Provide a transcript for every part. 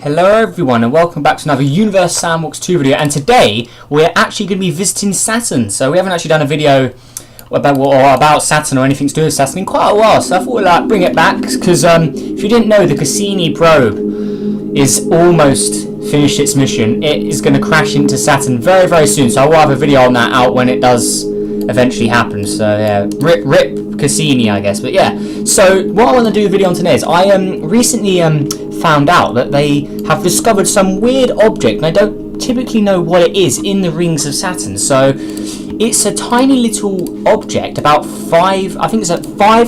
Hello everyone and welcome back to another Universe Sandbox 2 video, and today we're actually going to be visiting Saturn. So we haven't actually done a video about Saturn or anything to do with Saturn in quite a while, so I thought we'd bring it back because if you didn't know, the Cassini probe is almost finished its mission. It is going to crash into Saturn very soon, so I will have a video on that out when it does eventually happen. So yeah, rip Cassini, I guess. But yeah, so what I want to do a video on today is I recently found out that they have discovered some weird object, and I don't typically know what it is, in the rings of Saturn. So it's a tiny little object, about 5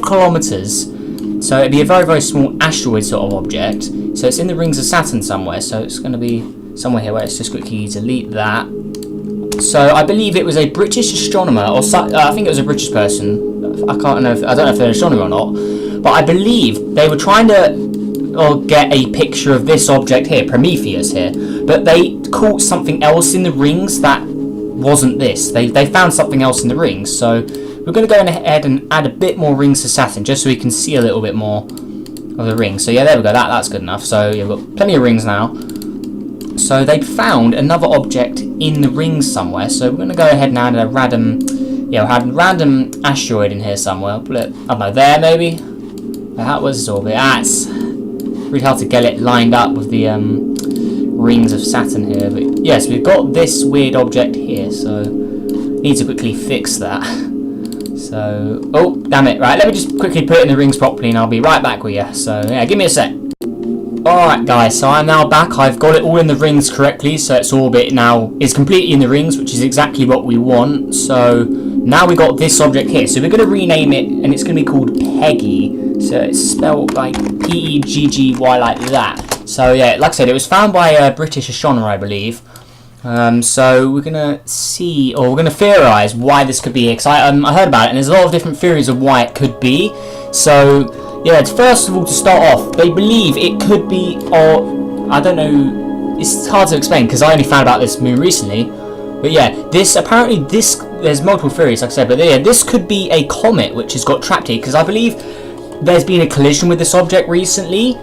kilometers. So it'd be a very small asteroid sort of object. So it's in the rings of Saturn somewhere. So it's going to be somewhere here. Let's just quickly delete that. So I believe it was a British astronomer, or I think it was a British person. I don't know if they're an astronomer or not, but I believe they were trying to get a picture of this object here, Prometheus here, but they caught something else in the rings that wasn't this. They found something else in the rings. So we're going to go ahead and add a bit more rings to Saturn just so we can see a little bit more of the rings. So yeah, there we go. That's good enough. So yeah, we've got plenty of rings now. So they found another object in the rings somewhere. So we're going to go ahead and add a random, we'll have a random asteroid in here somewhere. I'll put it, I don't know, there maybe. How was this orbit? It's really hard to get it lined up with the rings of Saturn here. But yes, we've got this weird object here. So need to quickly fix that. So, oh damn it! Right, let me just quickly put it in the rings properly, and I'll be right back with you. So yeah, give me a sec. Alright guys, so I'm now back. I've got it all in the rings correctly, so its orbit now is completely in the rings, which is exactly what we want. So now we got this object here, so we're going to rename it, and it's going to be called Peggy. So it's spelled like P-E-G-G-Y, like that. So yeah, like I said, it was found by a British astronomer, I believe. So we're going to see, or we're going to theorise why this could be here, because I heard about it, and there's a lot of different theories of why it could be. So yeah, first of all, to start off, they believe it could be, or I don't know, it's hard to explain because I only found about this moon recently. But yeah, there's multiple theories, like I said, but yeah, this could be a comet which has got trapped here, because I believe there's been a collision with this object recently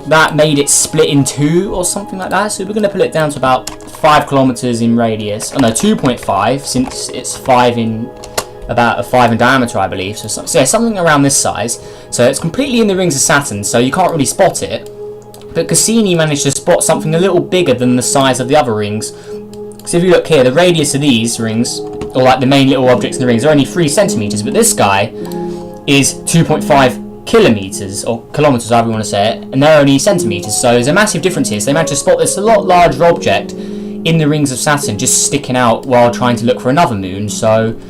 that made it split in two or something like that. So we're going to put it down to about 5 kilometers in radius. Oh no, 2.5, since it's 5 in. About a 5 in diameter, I believe. So yeah, something around this size. So it's completely in the rings of Saturn, so you can't really spot it. But Cassini managed to spot something a little bigger than the size of the other rings. So if you look here, the radius of these rings, or like the main little objects in the rings, are only 3 centimeters. But this guy is 2.5 kilometers, or kilometers, however you want to say it, and they're only centimeters. So there's a massive difference here. So they managed to spot this a lot larger object in the rings of Saturn, just sticking out while trying to look for another moon. So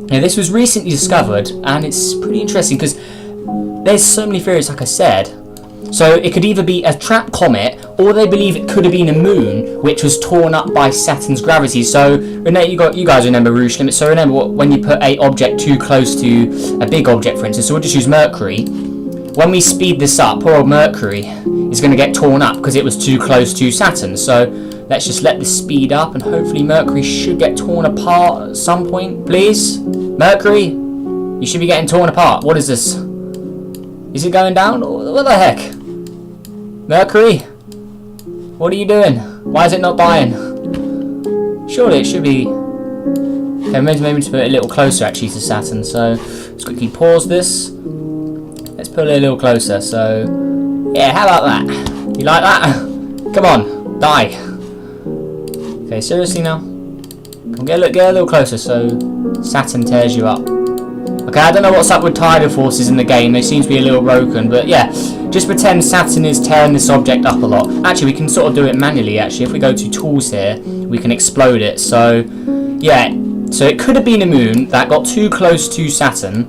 yeah, this was recently discovered, and it's pretty interesting because there's so many theories, like I said. So it could either be a trapped comet, or they believe it could have been a moon which was torn up by Saturn's gravity. So you guys remember Rouge limit. So remember when you put an object too close to a big object, for instance. So we'll just use Mercury. When we speed this up, poor old Mercury is going to get torn up because it was too close to Saturn. So let's just let this speed up, and hopefully Mercury should get torn apart at some point. Please, Mercury, you should be getting torn apart. What is this? Is it going down? What the heck? Mercury, what are you doing? Why is it not dying? Surely it should be. Okay, maybe to put it a little closer actually to Saturn. So let's quickly pause this. Let's put it a little closer. So yeah, how about that? You like that? Come on, die. Okay, seriously now? Get a little closer so Saturn tears you up. Okay, I don't know what's up with tidal forces in the game. They seem to be a little broken, but yeah, just pretend Saturn is tearing this object up a lot. Actually, we can sort of do it manually, actually. If we go to tools here, we can explode it. So yeah, so it could have been a moon that got too close to Saturn,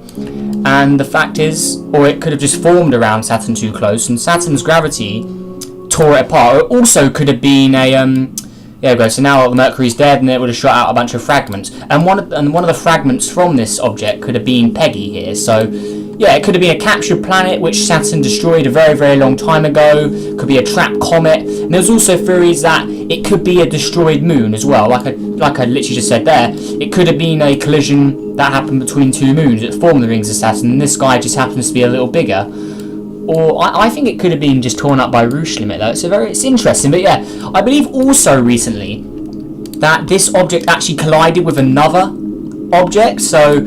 and the fact is, or it could have just formed around Saturn too close, and Saturn's gravity tore it apart. Or it also could have been a there we go. So now Mercury's dead, and it would have shot out a bunch of fragments. And one of the fragments from this object could have been Peggy here. So yeah, it could have been a captured planet which Saturn destroyed a very long time ago. Could be a trapped comet. And there's also theories that it could be a destroyed moon as well. Like I literally just said there, it could have been a collision that happened between two moons that formed the rings of Saturn, and this guy just happens to be a little bigger. or I think it could have been just torn up by Roosh Limit though. It's interesting. But yeah, I believe also recently that this object actually collided with another object. So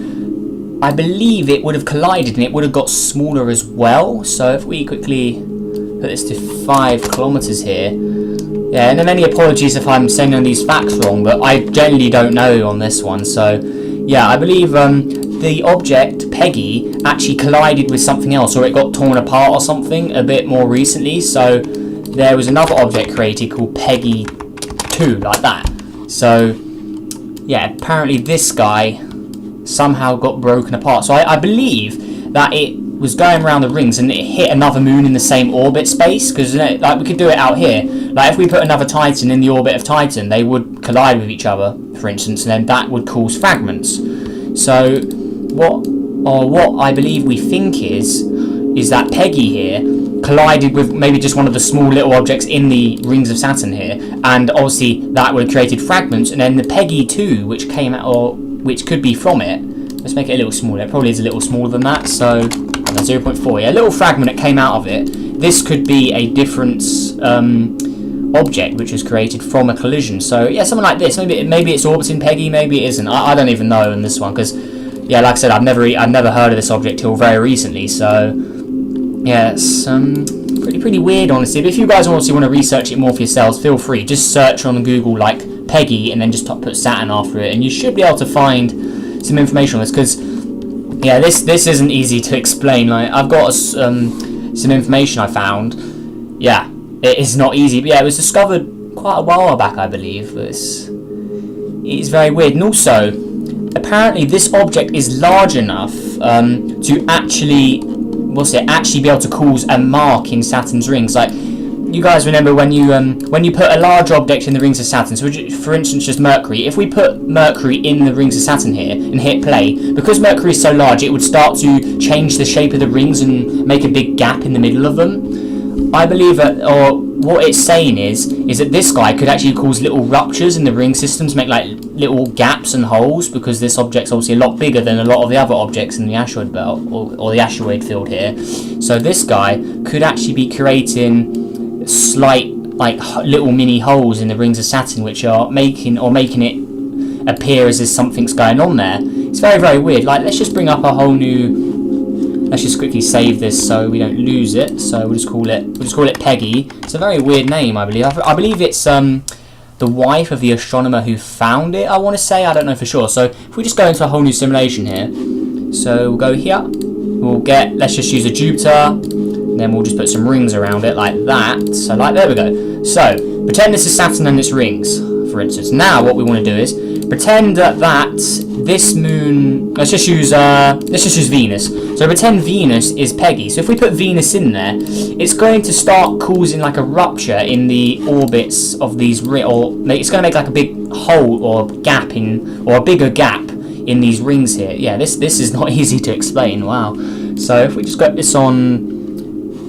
I believe it would have collided and it would have got smaller as well. So if we quickly put this to 5 kilometers here. Yeah, and then many apologies if I'm saying on these facts wrong, but I generally don't know on this one. So yeah, I believe the object, Peggy, actually collided with something else, or it got torn apart or something a bit more recently. So there was another object created called Peggy 2, like that. So yeah, apparently this guy somehow got broken apart. So I believe that it was going around the rings and it hit another moon in the same orbit space, because like we could do it out here. Like if we put another Titan in the orbit of Titan, they would collide with each other, for instance, and then that would cause fragments. So what I believe we think is that Peggy here collided with maybe just one of the small little objects in the rings of Saturn here, and obviously that would have created fragments, and then the Peggy 2, which came out, or which could be from it. Let's make it a little smaller. It probably is a little smaller than that. So 0.4. Yeah, a little fragment that came out of it. This could be a different object which was created from a collision. So yeah, something like this. Maybe it's orbiting Peggy. Maybe it isn't. I don't even know in this one, because yeah, like I said, I've never heard of this object till very recently. So yeah, it's pretty weird, honestly. But if you guys honestly want to research it more for yourselves, feel free. Just search on Google like Peggy and then just put Saturn after it, and you should be able to find some information on this, because yeah, this isn't easy to explain. Like I've got some information I found. Yeah, it is not easy, but yeah, it was discovered quite a while back, I believe. But it's very weird. And also, apparently this object is large enough to actually be able to cause a mark in Saturn's rings. Like, you guys remember when you put a large object in the rings of Saturn, so for instance just Mercury, if we put Mercury in the rings of Saturn here and hit play, because Mercury is so large, it would start to change the shape of the rings and make a big gap in the middle of them. I believe that, or what it's saying is that this guy could actually cause little ruptures in the ring systems, make like little gaps and holes, because this object's obviously a lot bigger than a lot of the other objects in the asteroid belt, or the asteroid field here. So this guy could actually be creating slight, like, little mini holes in the rings of Saturn, which are making it appear as if something's going on there. It's very, very weird. Like, let's just bring up a whole new. Let's just quickly save this so we don't lose it. So we'll just call it Peggy. It's a very weird name, I believe. I believe it's the wife of the astronomer who found it, I want to say. I don't know for sure. So if we just go into a whole new simulation here. So we'll go here. Let's just use a Jupiter. Then we'll just put some rings around it like that. So there we go. So pretend this is Saturn and its rings, for instance. Now what we want to do is pretend that this moon. Let's just use Venus. So pretend Venus is Peggy. So if we put Venus in there, it's going to start causing like a rupture in the orbits of these or it's going to make like a big hole or gap or a bigger gap in these rings here. Yeah, this is not easy to explain. Wow. So if we just got this on.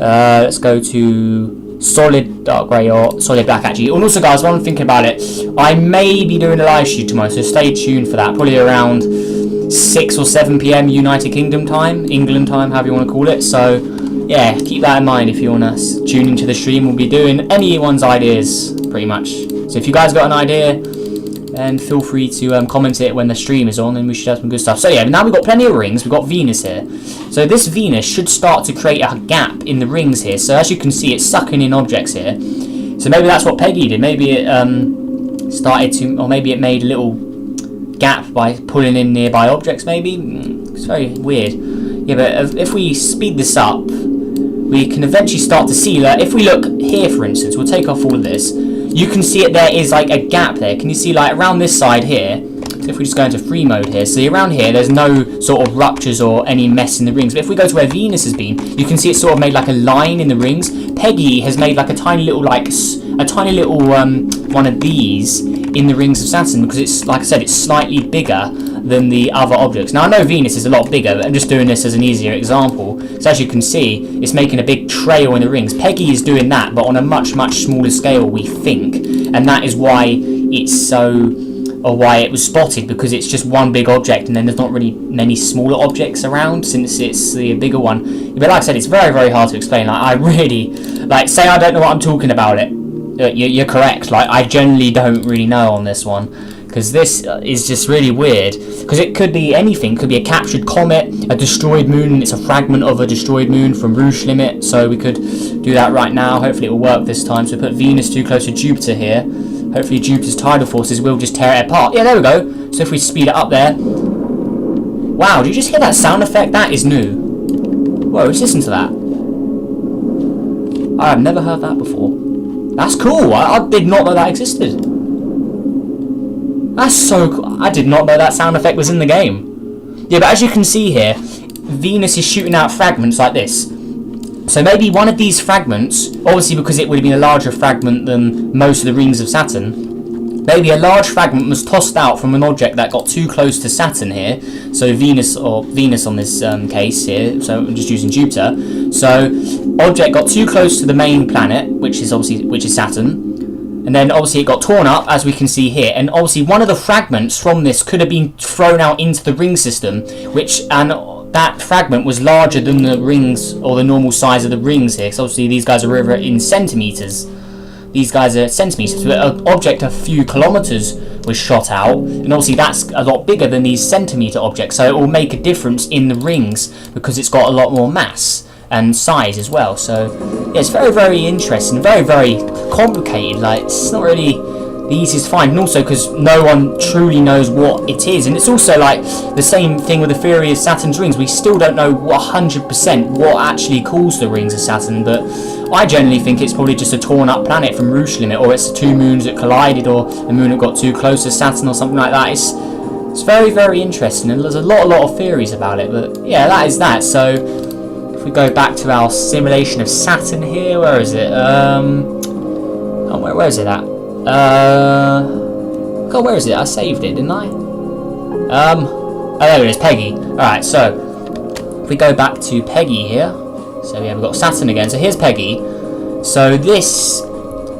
Let's go to solid dark grey or solid black, actually. And also, guys, while I'm thinking about it, I may be doing a live shoot tomorrow, so stay tuned for that. Probably around 6 or 7 p.m. United Kingdom time, England time, however you want to call it. So yeah, keep that in mind if you want to tune into the stream. We'll be doing anyone's ideas, pretty much. So if you guys got an idea, then feel free to comment it when the stream is on, and we should have some good stuff. So yeah, now we've got plenty of rings. We've got Venus here. So this Venus should start to create a gap in the rings here. So as you can see, it's sucking in objects here. So maybe that's what Peggy did. Maybe it started to, or maybe it made a little gap by pulling in nearby objects, maybe. It's very weird. Yeah, but if we speed this up, we can eventually start to see that if we look here, for instance, we'll take off all of this. You can see it, there is like a gap there. Can you see, like, around this side here? So if we just go into free mode here, see around here, there's no sort of ruptures or any mess in the rings. But if we go to where Venus has been, you can see it's sort of made like a line in the rings. Peggy has made like a tiny little, one of these in the rings of Saturn, because it's, like I said, it's slightly bigger than the other objects. Now I know Venus is a lot bigger, but I'm just doing this as an easier example. So as you can see, it's making a big trail in the rings. Peggy is doing that, but on a much, much smaller scale, we think, and that is why it's so or why it was spotted, because it's just one big object and then there's not really many smaller objects around since it's the bigger one. But like I said, it's very, very hard to explain. Like, I really, like, say I don't know what I'm talking about it. You're correct. Like, I generally don't really know on this one, because this is just really weird, because it could be anything. It could be a captured comet, a destroyed moon, and it's a fragment of a destroyed moon from Rouge Limit. So we could do that right now. Hopefully it will work this time. So we put Venus too close to Jupiter here. Hopefully Jupiter's tidal forces will just tear it apart. Yeah, there we go. So if we speed it up there. Wow, did you just hear that sound effect? That is new. Whoa, let's listen to that. I've never heard that before. That's cool. I did not know that existed. That's so cool. I did not know that sound effect was in the game. Yeah, but as you can see here, Venus is shooting out fragments like this. So maybe one of these fragments, obviously because it would have been a larger fragment than most of the rings of Saturn, maybe a large fragment was tossed out from an object that got too close to Saturn here. So Venus on this case here, so I'm just using Jupiter. So object got too close to the main planet, which is Saturn. And then obviously it got torn up, as we can see here. And obviously one of the fragments from this could have been thrown out into the ring system, and that fragment was larger than the rings, or the normal size of the rings here. So obviously these guys are over in centimeters. These guys are centimeters. But an object a few kilometers was shot out, and obviously that's a lot bigger than these centimeter objects. So it will make a difference in the rings because it's got a lot more mass and size as well. So yeah, it's very, very interesting, very, very complicated. Like, it's not really the easiest to find, and also because no one truly knows what it is. And it's also like the same thing with the theory of Saturn's rings. We still don't know 100% what actually caused the rings of Saturn, but I generally think it's probably just a torn up planet from Rouge Limit, or it's the two moons that collided, or a moon that got too close to Saturn, or something like that. It's very, very interesting, and there's a lot of theories about it. But yeah, that is that. So if we go back to our simulation of Saturn here, where is it? Where is it at? God, where is it? I saved it, didn't I? Oh, there it is, Peggy. Alright, so if we go back to Peggy here, so yeah, we've got Saturn again. So here's Peggy. So this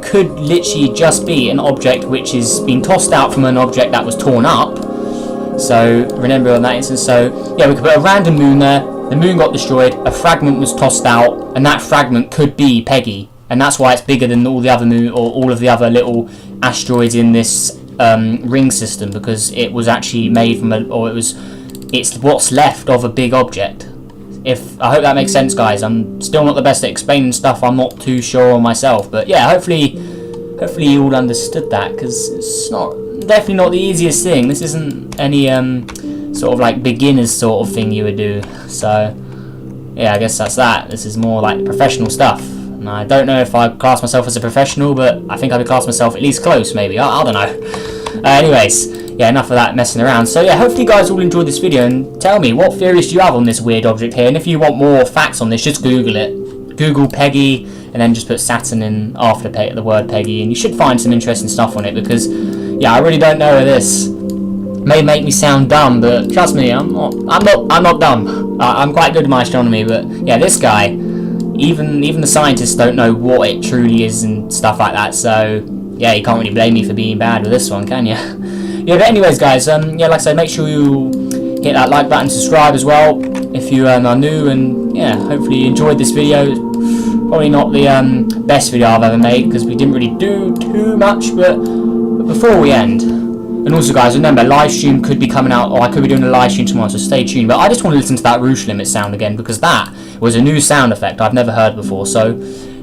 could literally just be an object which is being tossed out from an object that was torn up. So remember on that instance. So yeah, we could put a random moon there. The moon got destroyed, a fragment was tossed out, and that fragment could be Peggy. And that's why it's bigger than all the other moon, or all of the other little asteroids in this ring system, because it was actually made from it's what's left of a big object. I hope that makes sense, guys. I'm still not the best at explaining stuff I'm not too sure on myself, but yeah, hopefully you all understood that, because it's definitely not the easiest thing. This isn't any sort of like beginners sort of thing you would do. So yeah, I guess that's that. This is more like professional stuff. And I don't know if I class myself as a professional, but I think I would class myself at least close, maybe. I don't know. Anyways, yeah, enough of that messing around. So yeah, hopefully you guys all enjoyed this video, and tell me, what theories do you have on this weird object here? And if you want more facts on this, just Google it. Google Peggy, and then just put Saturn in after the word Peggy, and you should find some interesting stuff on it, because yeah, I really don't know this. May make me sound dumb, but trust me, I'm not dumb. I'm quite good at my astronomy, but yeah, this guy, even the scientists don't know what it truly is and stuff like that. So yeah, you can't really blame me for being bad with this one, can you? Yeah, but anyways, guys, yeah, like I said, make sure you hit that like button, subscribe as well if you are new, and yeah, hopefully you enjoyed this video. Probably not the best video I've ever made, because we didn't really do too much, but before we end, and also guys, remember, live stream could be coming out, or I could be doing a live stream tomorrow, so stay tuned. But I just want to listen to that Rouge Limit sound again, because that was a new sound effect I've never heard before. So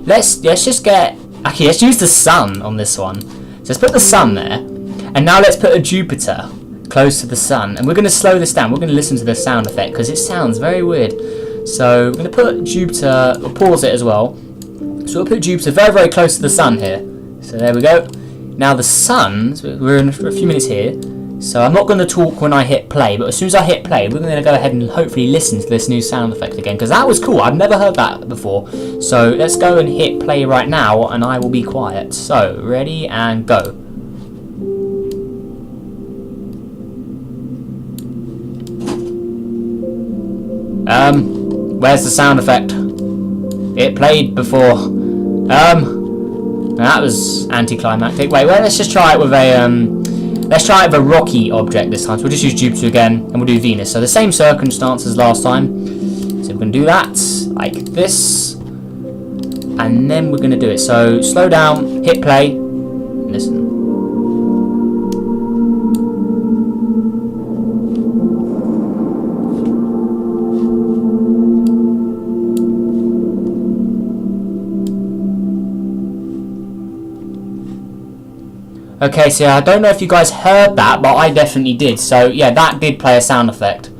let's just let's use the sun on this one. So let's put the sun there, and now let's put a Jupiter close to the sun, and we're going to slow this down. We're going to listen to the sound effect, because it sounds very weird. So we're going to put Jupiter, we'll pause it as well. So we'll put Jupiter very, very close to the sun here. So there we go. Now the sun, we're in for a few minutes here, so I'm not going to talk when I hit play, but as soon as I hit play, we're going to go ahead and hopefully listen to this new sound effect again, because that was cool. I've never heard that before. So let's go and hit play right now, and I will be quiet. So ready and go. Where's the sound effect? It played before. That was anticlimactic. Wait, well, let's just try it with a Let's try it with a rocky object this time. So we'll just use Jupiter again, and we'll do Venus. So the same circumstances last time. So we're going to do that like this, and then we're going to do it. So slow down, hit play, and listen. Okay, so I don't know if you guys heard that, but I definitely did. So yeah, that did play a sound effect.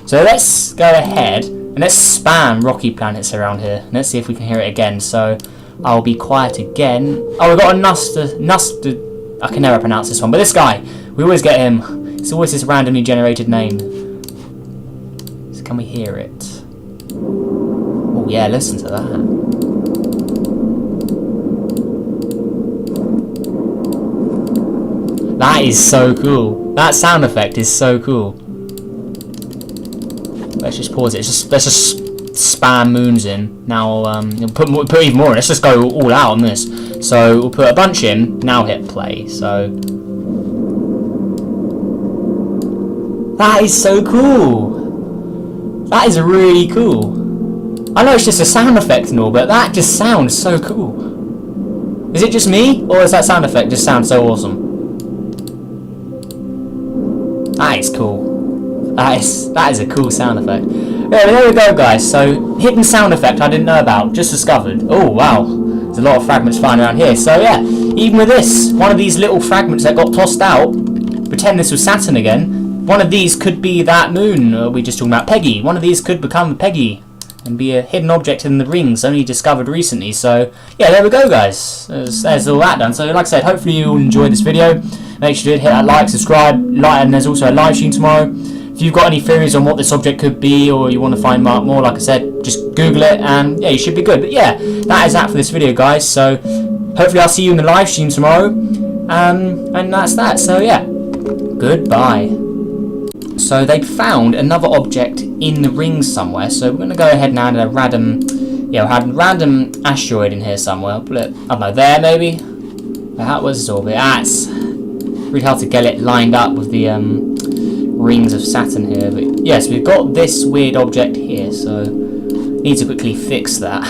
So let's go ahead and let's spam rocky planets around here. Let's see if we can hear it again. So I'll be quiet again. Oh, we've got a Nuster. I can never pronounce this one, but this guy, we always get him. It's always this randomly generated name. So can we hear it? Oh yeah, listen to that. That is so cool. That sound effect is so cool. Let's just pause it. Let's just spam moons in. Now put even more in. Let's just go all out on this. So we'll put a bunch in. Now hit play. So that is so cool. That is really cool. I know it's just a sound effect and all, but that just sounds so cool. Is it just me, or does that sound effect just sound so awesome? That is cool. That is a cool sound effect. Yeah, there we go, guys. So, hidden sound effect I didn't know about. Just discovered. Oh, wow. There's a lot of fragments flying around here. So, yeah. Even with this, one of these little fragments that got tossed out, pretend this was Saturn again, one of these could be that moon we just talking about, Peggy. One of these could become Peggy and be a hidden object in the rings only discovered recently. So, yeah, there we go, guys. There's all that done. So, like I said, hopefully you all enjoyed this video. Make sure you hit that like, subscribe, and there's also a live stream tomorrow. If you've got any theories on what this object could be, or you want to find out more, like I said, just Google it, and yeah, you should be good. But yeah, that is that for this video, guys. So hopefully I'll see you in the live stream tomorrow, and that's that. So yeah, goodbye. So they found another object in the rings somewhere. So we're going to go ahead and add a random, we had a random asteroid in here somewhere. Put it, I don't know, there maybe. That was orbit. That's really hard to get it lined up with the rings of Saturn here, but yes, we've got this weird object here, so need to quickly fix that.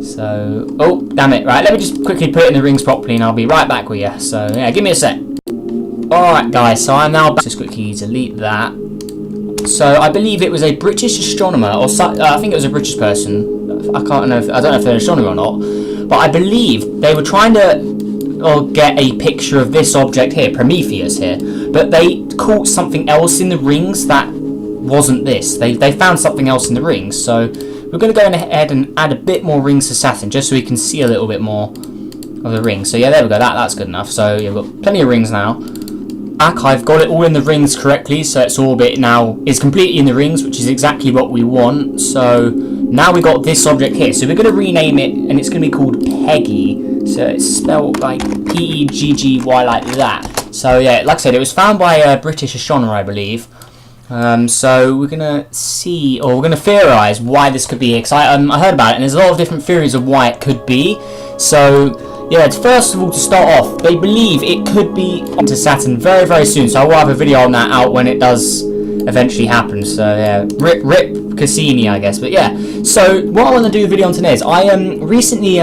So, oh damn it, right, let me just quickly put it in the rings properly and I'll be right back with you. So yeah, give me a sec. Alright guys, so I'm now back. Just quickly delete that. So I believe it was a British astronomer, or I think it was a British person. I don't know if they're an astronomer or not, but I believe they were trying to get a picture of this object here, Prometheus here, but they caught something else in the rings that wasn't this. They found something else in the rings, so we're going to go ahead and add a bit more rings to Saturn just so we can see a little bit more of the rings. So yeah, there we go, that's good enough. So yeah, we've got plenty of rings now. I've got it all in the rings correctly, so its orbit now is completely in the rings, which is exactly what we want. So now we've got this object here, so we're going to rename it, and it's going to be called Peggy. So it's spelled like P-E-G-G-Y, like that. So yeah, like I said, it was found by a British astronomer, I believe. So we're gonna see, or we're gonna theorize why this could be. Because I heard about it, and there's a lot of different theories of why it could be. So yeah, first of all, to start off, they believe it could be to Saturn very, very soon. So I will have a video on that out when it does eventually happen. So yeah, rip Cassini, I guess. But yeah, so what I want to do a video on today is I recently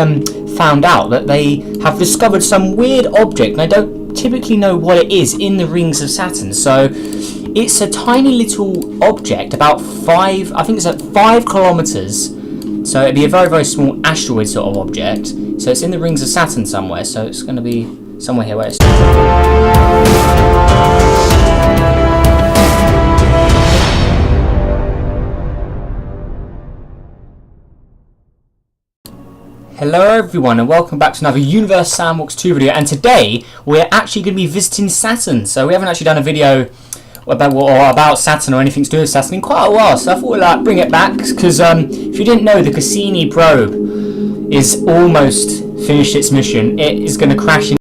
found out that they have discovered some weird object, and I don't typically know what it is, in the rings of Saturn. So it's a tiny little object, about 5 kilometers. So it'd be a very, very small asteroid sort of object. So it's in the rings of Saturn somewhere. So it's going to be somewhere here where it's. Hello everyone and welcome back to another Universe Sandbox 2 video, and today we're actually going to be visiting Saturn. So we haven't actually done a video about Saturn or anything to do with Saturn in quite a while, so I thought we'd like bring it back because if you didn't know, the Cassini probe is almost finished its mission. It is going to crash in